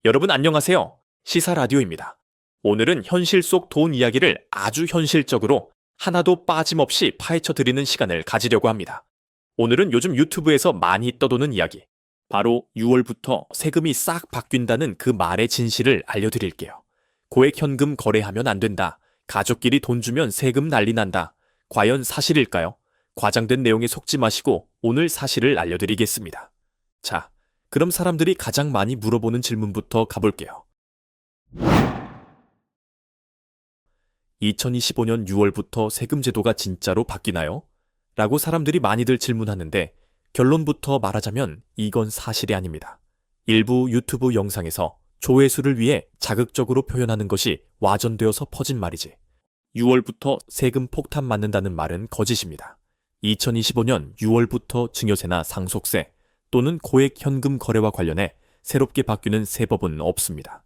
여러분 안녕하세요. 시사 라디오입니다. 오늘은 현실 속 돈 이야기를 아주 현실적으로 하나도 빠짐없이 파헤쳐 드리는 시간을 가지려고 합니다. 오늘은 요즘 유튜브에서 많이 떠도는 이야기, 바로 6월부터 세금이 싹 바뀐다는 그 말의 진실을 알려드릴게요. 고액 현금 거래하면 안 된다. 가족끼리 돈 주면 세금 난리 난다. 과연 사실일까요? 과장된 내용에 속지 마시고 오늘 사실을 알려드리겠습니다. 자, 그럼 사람들이 가장 많이 물어보는 질문부터 가볼게요. 2025년 6월부터 세금 제도가 진짜로 바뀌나요? 라고 사람들이 많이들 질문하는데 결론부터 말하자면 이건 사실이 아닙니다. 일부 유튜브 영상에서 조회수를 위해 자극적으로 표현하는 것이 와전되어서 퍼진 말이지. 6월부터 세금 폭탄 맞는다는 말은 거짓입니다. 2025년 6월부터 증여세나 상속세 또는 고액 현금 거래와 관련해 새롭게 바뀌는 세법은 없습니다.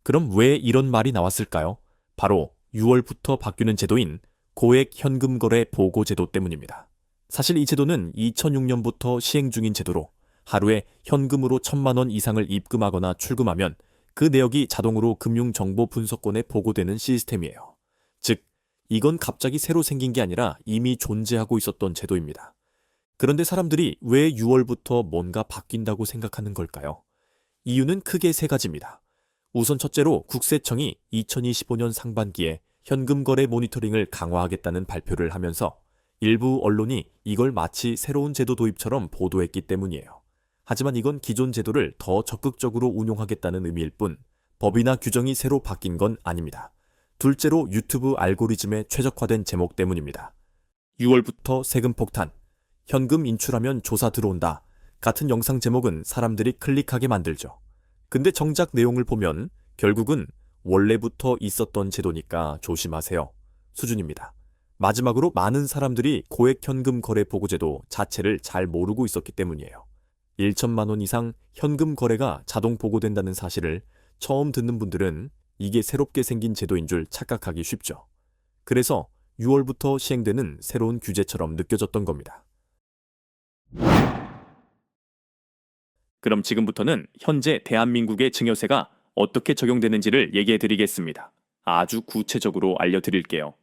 그럼 왜 이런 말이 나왔을까요? 바로 6월부터 바뀌는 제도인 고액 현금 거래 보고 제도 때문입니다. 사실 이 제도는 2006년부터 시행 중인 제도로 하루에 현금으로 1,000만 원 이상을 입금하거나 출금하면 그 내역이 자동으로 금융정보분석권에 보고되는 시스템이에요. 즉, 이건 갑자기 새로 생긴 게 아니라 이미 존재하고 있었던 제도입니다. 그런데 사람들이 왜 6월부터 뭔가 바뀐다고 생각하는 걸까요? 이유는 크게 세 가지입니다. 우선 첫째로 국세청이 2025년 상반기에 현금 거래 모니터링을 강화하겠다는 발표를 하면서 일부 언론이 이걸 마치 새로운 제도 도입처럼 보도했기 때문이에요. 하지만 이건 기존 제도를 더 적극적으로 운용하겠다는 의미일 뿐 법이나 규정이 새로 바뀐 건 아닙니다. 둘째로 유튜브 알고리즘에 최적화된 제목 때문입니다. 6월부터 세금 폭탄, 현금 인출하면 조사 들어온다 같은 영상 제목은 사람들이 클릭하게 만들죠. 근데 정작 내용을 보면 결국은 원래부터 있었던 제도니까 조심하세요 수준입니다. 마지막으로 많은 사람들이 고액 현금 거래 보고제도 자체를 잘 모르고 있었기 때문이에요. 1천만 원 이상 현금 거래가 자동 보고된다는 사실을 처음 듣는 분들은 이게 새롭게 생긴 제도인 줄 착각하기 쉽죠. 그래서 6월부터 시행되는 새로운 규제처럼 느껴졌던 겁니다. 그럼 지금부터는 현재 대한민국의 증여세가 어떻게 적용되는지를 얘기해 드리겠습니다. 아주 구체적으로 알려드릴게요.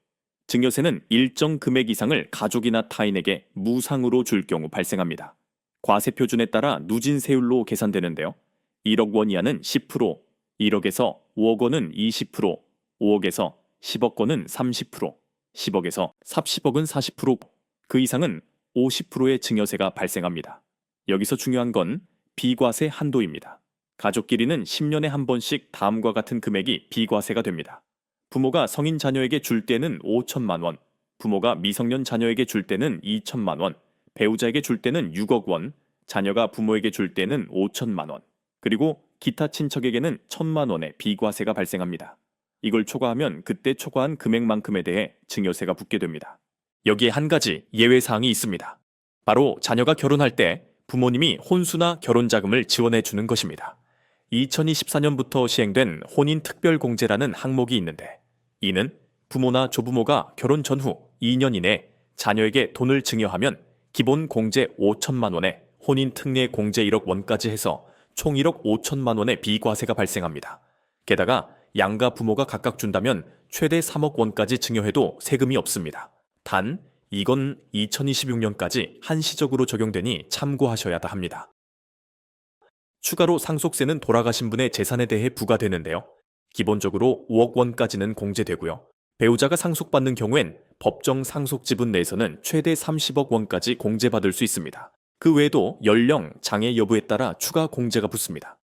증여세는 일정 금액 이상을 가족이나 타인에게 무상으로 줄 경우 발생합니다. 과세 표준에 따라 누진세율로 계산되는데요. 1억 원 이하는 10%, 1억에서 5억 원은 20%, 5억에서 10억 원은 30%, 10억에서 30억은 40%, 그 이상은 50%의 증여세가 발생합니다. 여기서 중요한 건 비과세 한도입니다. 가족끼리는 10년에 한 번씩 다음과 같은 금액이 비과세가 됩니다. 부모가 성인 자녀에게 줄 때는 5천만 원, 부모가 미성년 자녀에게 줄 때는 2천만 원, 배우자에게 줄 때는 6억 원, 자녀가 부모에게 줄 때는 5천만 원, 그리고 기타 친척에게는 1,000만 원의 비과세가 발생합니다. 이걸 초과하면 그때 초과한 금액만큼에 대해 증여세가 붙게 됩니다. 여기에 한 가지 예외사항이 있습니다. 바로 자녀가 결혼할 때 부모님이 혼수나 결혼자금을 지원해 주는 것입니다. 2024년부터 시행된 혼인특별공제라는 항목이 있는데 이는 부모나 조부모가 결혼 전후 2년 이내 자녀에게 돈을 증여하면 기본 공제 5천만 원에 혼인 특례 공제 1억 원까지 해서 총 1억 5천만 원의 비과세가 발생합니다. 게다가 양가 부모가 각각 준다면 최대 3억 원까지 증여해도 세금이 없습니다. 단 이건 2026년까지 한시적으로 적용되니 참고하셔야 합니다. 추가로 상속세는 돌아가신 분의 재산에 대해 부과되는데요. 기본적으로 5억 원까지는 공제되고요. 배우자가 상속받는 경우엔 법정 상속 지분 내에서는 최대 30억 원까지 공제받을 수 있습니다. 그 외에도 연령, 장애 여부에 따라 추가 공제가 붙습니다.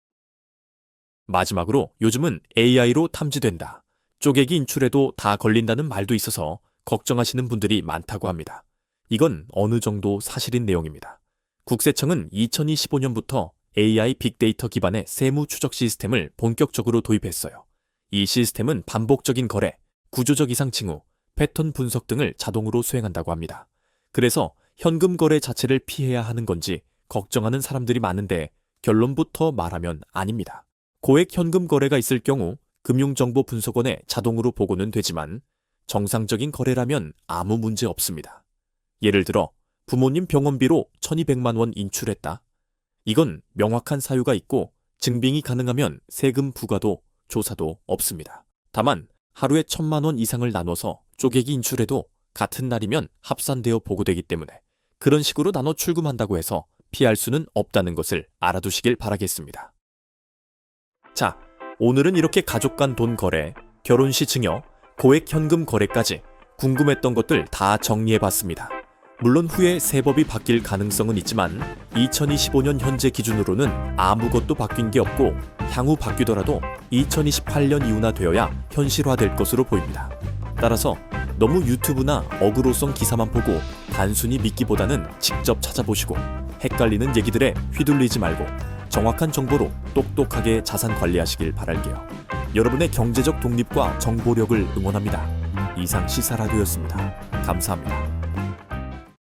마지막으로 요즘은 AI로 탐지된다, 쪼개기 인출에도 다 걸린다는 말도 있어서 걱정하시는 분들이 많다고 합니다. 이건 어느 정도 사실인 내용입니다. 국세청은 2025년부터 AI 빅데이터 기반의 세무 추적 시스템을 본격적으로 도입했어요. 이 시스템은 반복적인 거래, 구조적 이상 징후, 패턴 분석 등을 자동으로 수행한다고 합니다. 그래서 현금 거래 자체를 피해야 하는 건지 걱정하는 사람들이 많은데 결론부터 말하면 아닙니다. 고액 현금 거래가 있을 경우 금융정보분석원에 자동으로 보고는 되지만 정상적인 거래라면 아무 문제 없습니다. 예를 들어 부모님 병원비로 1,200만 원 인출했다. 이건 명확한 사유가 있고 증빙이 가능하면 세금 부과도 조사도 없습니다. 다만 하루에 1,000만 원 이상을 나눠서 쪼개기 인출해도 같은 날이면 합산되어 보고되기 때문에 그런 식으로 나눠 출금한다고 해서 피할 수는 없다는 것을 알아두시길 바라겠습니다. 자, 오늘은 이렇게 가족 간 돈 거래, 결혼 시 증여, 고액 현금 거래까지 궁금했던 것들 다 정리해봤습니다. 물론 후에 세법이 바뀔 가능성은 있지만 2025년 현재 기준으로는 아무것도 바뀐 게 없고 향후 바뀌더라도 2028년 이후나 되어야 현실화될 것으로 보입니다. 따라서 너무 유튜브나 어그로성 기사만 보고 단순히 믿기보다는 직접 찾아보시고 헷갈리는 얘기들에 휘둘리지 말고 정확한 정보로 똑똑하게 자산 관리하시길 바랄게요. 여러분의 경제적 독립과 정보력을 응원합니다. 이상 시사라디오였습니다. 감사합니다.